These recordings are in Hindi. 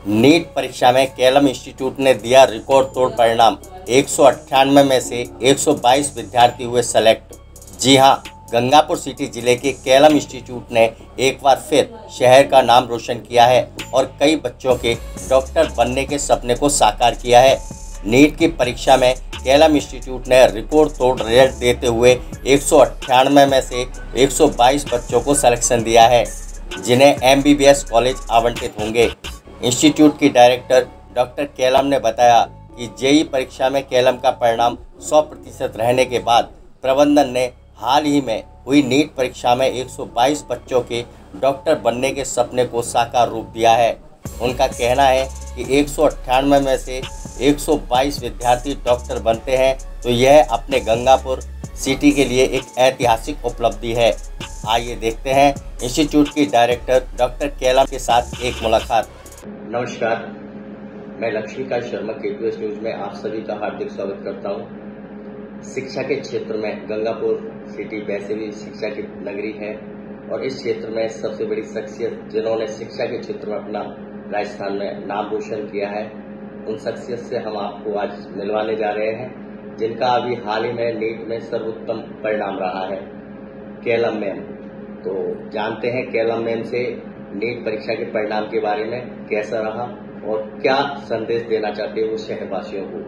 नीट परीक्षा में केलम इंस्टीट्यूट ने दिया रिकॉर्ड तोड़ परिणाम। 198 में से 122 विद्यार्थी हुए सेलेक्ट। जी हां, गंगापुर सिटी जिले के केलम इंस्टीट्यूट ने एक बार फिर शहर का नाम रोशन किया है और कई बच्चों के डॉक्टर बनने के सपने को साकार किया है। नीट की परीक्षा में केलम इंस्टीट्यूट ने रिकॉर्ड तोड़ रिजल्ट देते हुए 198 में से 122 बच्चों को सिलेक्शन दिया है, जिन्हें MBBS कॉलेज आवंटित होंगे। इंस्टीट्यूट की डायरेक्टर डॉक्टर केलम ने बताया कि जेईई परीक्षा में केलम का परिणाम 100% रहने के बाद प्रबंधन ने हाल ही में हुई नीट परीक्षा में 122 बच्चों के डॉक्टर बनने के सपने को साकार रूप दिया है। उनका कहना है कि 198 में से 122 विद्यार्थी डॉक्टर बनते हैं तो यह अपने गंगापुर सिटी के लिए एक ऐतिहासिक उपलब्धि है। आइए देखते हैं इंस्टीट्यूट की डायरेक्टर डॉक्टर केलम के साथ एक मुलाकात। नमस्कार, मैं लक्ष्मीकांत शर्मा KTVS न्यूज में आप सभी का हार्दिक स्वागत करता हूं। शिक्षा के क्षेत्र में गंगापुर सिटी वैसे भी शिक्षा की नगरी है और इस क्षेत्र में सबसे बड़ी शख्सियत जिन्होंने शिक्षा के क्षेत्र में अपना राजस्थान में नाम रोशन किया है, उन शख्सियत से हम आपको आज मिलवाने जा रहे हैं, जिनका अभी हाल ही में नीट में सर्वोत्तम परिणाम रहा है, केलम मैम। तो जानते हैं केलम मैम से नीट परीक्षा के परिणाम के बारे में, कैसा रहा और क्या संदेश देना चाहते हैं वो शहरवासियों को।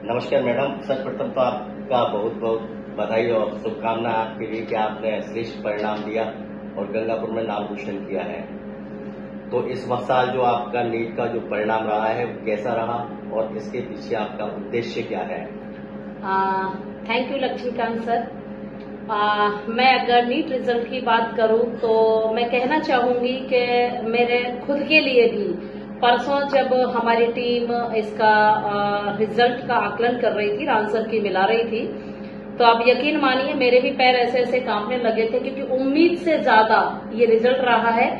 नमस्कार मैडम, सर्वप्रथम तो आपका बहुत बहुत बधाई और शुभकामना आपके लिए कि आपने श्रेष्ठ परिणाम दिया और गंगापुर में नाम रोशन किया है। तो इस साल जो आपका नीट का जो परिणाम रहा है वो कैसा रहा और इसके पीछे आपका उद्देश्य क्या है? Thank you Laxmikant sir. मैं अगर नीट रिजल्ट की बात करूं तो मैं कहना चाहूंगी कि मेरे खुद के लिए भी परसों जब हमारी टीम इसका रिजल्ट का आकलन कर रही थी, आंसर की मिला रही थी, तो आप यकीन मानिए मेरे भी पैर ऐसे ऐसे कांपने लगे थे, क्योंकि उम्मीद से ज्यादा ये रिजल्ट रहा है।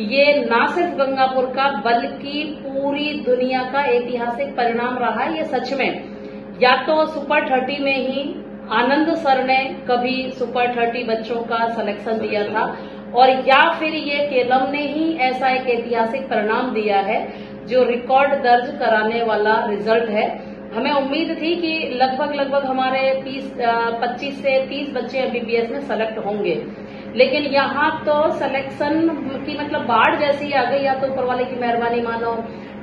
ये ना सिर्फ गंगापुर का बल्कि पूरी दुनिया का ऐतिहासिक परिणाम रहा है। ये सच में या तो सुपर 30 में ही आनंद सर ने कभी सुपर 30 बच्चों का सिलेक्शन दिया था, और या फिर ये केलम ने ही ऐसा एक ऐतिहासिक परिणाम दिया है जो रिकॉर्ड दर्ज कराने वाला रिजल्ट है। हमें उम्मीद थी कि लगभग हमारे 25 से 30 बच्चे MBBS में सेलेक्ट होंगे, लेकिन यहाँ तो सिलेक्शन की मतलब बाढ़ जैसी आ गई। या तो ऊपर वाले की मेहरबानी मानो,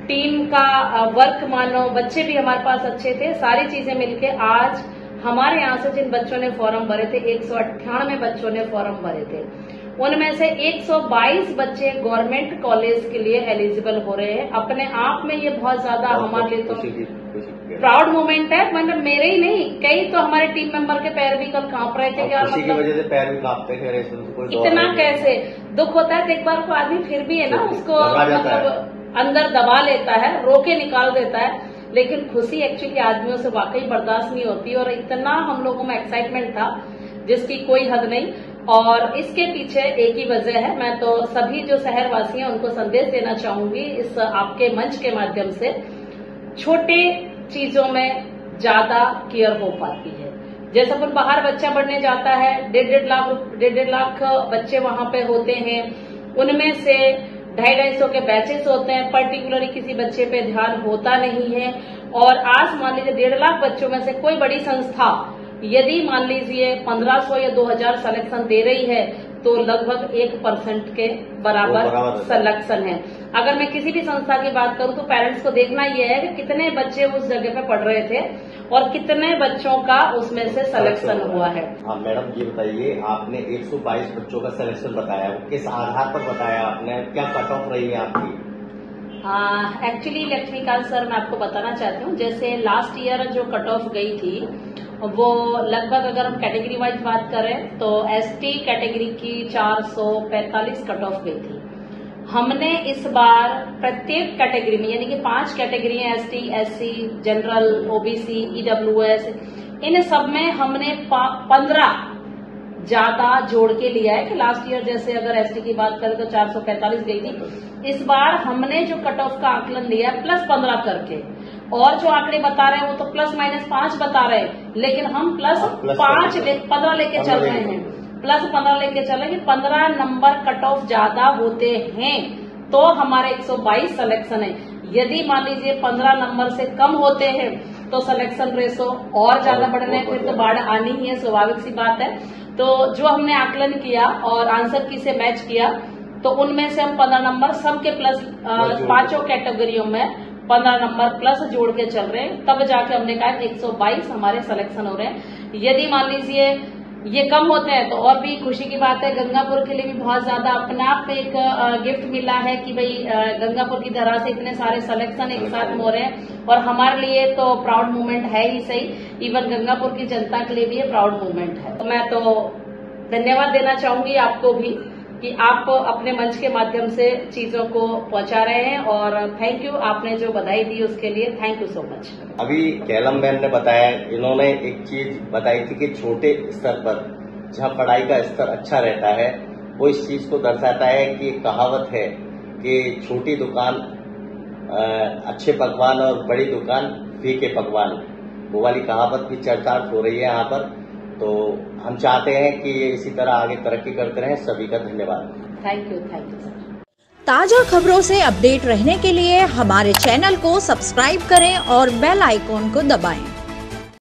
टीम का वर्क मानो, बच्चे भी हमारे पास अच्छे थे, सारी चीजें मिलके आज हमारे यहाँ से जिन बच्चों ने फॉर्म भरे थे, 198 बच्चों ने फॉर्म भरे थे, उनमें से 122 बच्चे गवर्नमेंट कॉलेज के लिए एलिजिबल हो रहे हैं। अपने आप में ये बहुत ज्यादा हमारे लिए तो प्राउड मोमेंट है। मतलब मेरे ही नहीं, कई तो हमारे टीम मेंबर के पैर भी कल कांप रहे थे कि मतलब वजह से पैर भी कांपते थे, इतना कैसे दुख होता है। एक बार को आदमी फिर भी है ना उसको मतलब अंदर दबा लेता है, रोके निकाल देता है, लेकिन खुशी एक्चुअली आदमियों से वाकई बर्दाश्त नहीं होती। और इतना हम लोगों में एक्साइटमेंट था जिसकी कोई हद नहीं। और इसके पीछे एक ही वजह है। मैं तो सभी जो शहरवासी हैं उनको संदेश देना चाहूंगी इस आपके मंच के माध्यम से, छोटे चीजों में ज्यादा केयर हो पाती है। जैसे अपन बाहर बच्चा बढ़ने जाता है, 1.5 लाख बच्चे वहां पे होते हैं, उनमें से 250 के बैचेस होते हैं, पर्टिकुलरली किसी बच्चे पे ध्यान होता नहीं है। और आज मान लीजिए 1.5 लाख बच्चों में से कोई बड़ी संस्था यदि मान लीजिए 1500 या 2000 सिलेक्शन दे रही है तो लगभग 1% के बराबर सिलेक्शन है। अगर मैं किसी भी संस्था की बात करूं तो पेरेंट्स को देखना यह है कि कितने बच्चे उस जगह पे पढ़ रहे थे और कितने बच्चों का उसमें से सिलेक्शन हुआ है। हाँ मैडम, ये बताइए, आपने 122 बच्चों का सिलेक्शन बताया, वो किस आधार पर बताया आपने, क्या कट ऑफ रही है आपकी? एक्चुअली लक्ष्मीकांत सर, मैं आपको बताना चाहती हूँ, जैसे लास्ट ईयर जो कट ऑफ गई थी वो लगभग, अगर हम कैटेगरी वाइज बात करें तो ST कैटेगरी की 445 कट ऑफ गई थी। हमने इस बार प्रत्येक कैटेगरी में, यानी कि 5 कैटेगरी है, ST, SC, general, OBC, EWS, इन सब में हमने 15 ज्यादा जोड़ के लिया है। कि लास्ट ईयर जैसे अगर ST की बात करें तो 445 गई थी, इस बार हमने जो कट ऑफ का आकलन लिया है +15 करके, और जो आंकड़े बता रहे हैं वो तो +-5 बता रहे हैं, लेकिन हम +15 लेके चल रहे हैं। +15 लेके चले कि 15 नंबर कट ऑफ ज्यादा होते हैं तो हमारे 122 सिलेक्शन है। यदि मान लीजिए 15 नंबर से कम होते हैं तो सिलेक्शन रेशो और ज्यादा बढ़ने, फिर तो बाढ़ आनी ही है, स्वाभाविक सी बात है। तो जो हमने आकलन किया और आंसर की से मैच किया, तो उनमें से हम 15 नंबर सबके प्लस 5 कैटेगरियों में 15 नंबर प्लस जोड़ के चल रहे हैं। तब जाके हमने कहा 122 हमारे सिलेक्शन हो रहे हैं। यदि मान लीजिए ये कम होते हैं तो और भी खुशी की बात है। गंगापुर के लिए भी बहुत ज्यादा अपने आप में एक गिफ्ट मिला है कि भाई गंगापुर की धरा से इतने सारे सिलेक्शन एक साथ हो रहे हैं, और हमारे लिए तो प्राउड मोमेंट है ही सही, इवन गंगापुर की जनता के लिए भी ये प्राउड मोमेंट है। तो मैं तो धन्यवाद देना चाहूंगी आपको भी कि आप अपने मंच के माध्यम से चीजों को पहुंचा रहे हैं, और थैंक यू, आपने जो बधाई दी उसके लिए थैंक यू सो मच। अभी कैलम मैम ने बताया, इन्होंने एक चीज बताई थी कि छोटे स्तर पर जहां पढ़ाई का स्तर अच्छा रहता है, वो इस चीज को दर्शाता है कि एक कहावत है कि छोटी दुकान अच्छे पकवान और बड़ी दुकान फीके पकवान, वो वाली कहावत भी चर्चार्थ हो रही है यहाँ पर। तो हम चाहते हैं कि ये इसी तरह आगे तरक्की करते रहें। सभी का धन्यवाद। Thank you sir. ताजा खबरों से अपडेट रहने के लिए हमारे चैनल को सब्सक्राइब करें और बेल आइकॉन को दबाएं।